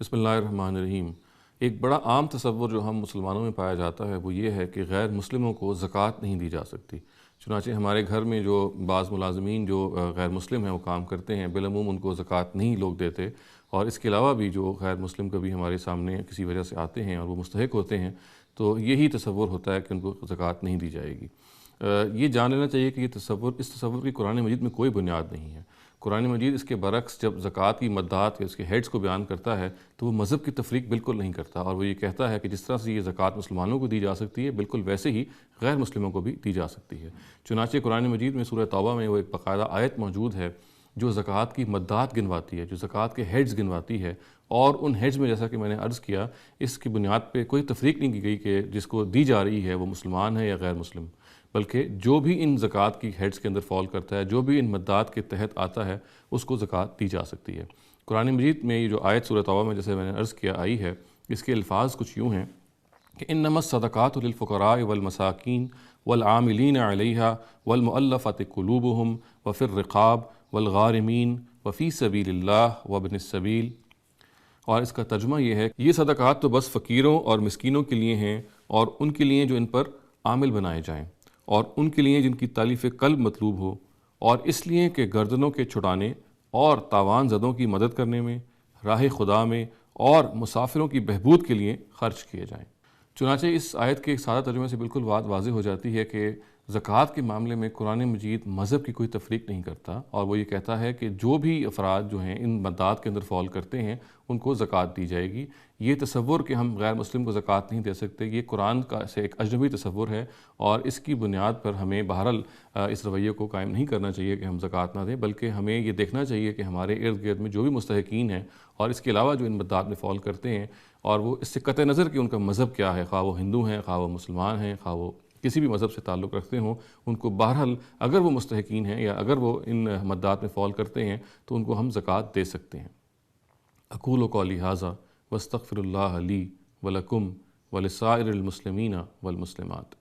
بسم اللہ الرحمن الرحیم۔ ایک بڑا عام تصور جو ہم مسلمانوں میں پایا جاتا ہے وہ یہ ہے کہ غیر مسلموں کو زکوٰۃ نہیں دی جا سکتی۔ چنانچہ ہمارے گھر میں جو بعض ملازمین جو غیر مسلم ہیں وہ کام کرتے ہیں، بالعموم ان کو زکوٰۃ نہیں لوگ دیتے، اور اس کے علاوہ بھی جو غیر مسلم کبھی ہمارے سامنے کسی وجہ سے آتے ہیں اور وہ مستحق ہوتے ہیں تو یہی تصور ہوتا ہے کہ ان کو زکوٰۃ نہیں دی جائے گی۔ یہ جان لینا چاہیے کہ اس تصور کی قرآن مجید میں کوئی بنیاد نہیں ہے۔ قرآن مجید اس کے برعکس جب زکوٰۃ کی مدات یا اس کے ہیڈز کو بیان کرتا ہے تو وہ مذہب کی تفریق بالکل نہیں کرتا، اور وہ یہ کہتا ہے کہ جس طرح سے یہ زکوٰۃ مسلمانوں کو دی جا سکتی ہے بالکل ویسے ہی غیر مسلموں کو بھی دی جا سکتی ہے۔ چنانچہ قرآن مجید میں سورہ توبہ میں وہ ایک باقاعدہ آیت موجود ہے جو زکوٰۃ کی مدات گنواتی ہے، جو زکوٰۃ کے ہیڈز گنواتی ہے، اور ان ہیڈز میں جیسا کہ میں نے عرض کیا اس کی بنیاد پہ کوئی تفریق نہیں کی گئی کہ جس کو دی جا رہی ہے وہ مسلمان ہے یا غیر مسلم، بلکہ جو بھی ان زکوٰۃ کی ہیڈز کے اندر فال کرتا ہے، جو بھی ان مدات کے تحت آتا ہے اس کو زکوٰۃ دی جا سکتی ہے۔ قرآن مجید میں یہ جو آیت سورہ توبہ میں جیسے میں نے عرض کیا آئی ہے، اس کے الفاظ کچھ یوں ہیں کہ انما الصدقات للفقراء والمساکین والعاملین علیہا والمؤلفۃ قلوبہم وفی الرقاب والغارمین وفی سبیل اللہ وابن السبیل۔ اور اس کا ترجمہ یہ ہے کہ یہ صدقات تو بس فقیروں اور مسکینوں کے لیے ہیں، اور ان کے لیے جو ان پر عامل بنائے جائیں، اور ان کے لیے جن کی تالیف قلب مطلوب ہو، اور اس لیے کہ گردنوں کے چھڑانے اور تاوان زدوں کی مدد کرنے میں، راہ خدا میں، اور مسافروں کی بہبود کے لیے خرچ کیے جائیں۔ چنانچہ اس آیت کے ایک سادہ ترجمے سے بالکل بات واضح ہو جاتی ہے کہ زکوٰۃ کے معاملے میں قرآن مجید مذہب کی کوئی تفریق نہیں کرتا، اور وہ یہ کہتا ہے کہ جو بھی افراد جو ہیں ان مدات کے اندر فال کرتے ہیں ان کو زکوٰۃ دی جائے گی۔ یہ تصور کہ ہم غیر مسلم کو زکوٰۃ نہیں دے سکتے یہ قرآن کا سے ایک اجنبی تصور ہے، اور اس کی بنیاد پر ہمیں بہرحال اس رویے کو قائم نہیں کرنا چاہیے کہ ہم زکوٰۃ نہ دیں، بلکہ ہمیں یہ دیکھنا چاہیے کہ ہمارے ارد گرد میں جو بھی مستحقین ہیں اور اس کے علاوہ جو ان مدات میں فال کرتے ہیں، اور وہ اس سے قطع نظر کہ ان کا مذہب کیا ہے، خواہ وہ ہندو ہیں، خواہ وہ مسلمان ہیں، خواہ وہ کسی بھی مذہب سے تعلق رکھتے ہوں، ان کو بہرحال اگر وہ مستحقین ہیں یا اگر وہ ان مدات میں فال کرتے ہیں تو ان کو ہم زکوٰۃ دے سکتے ہیں۔ اقول قولی ھذا واستغفر اللہ لی ولکم ولسائر المسلمین والمسلمات۔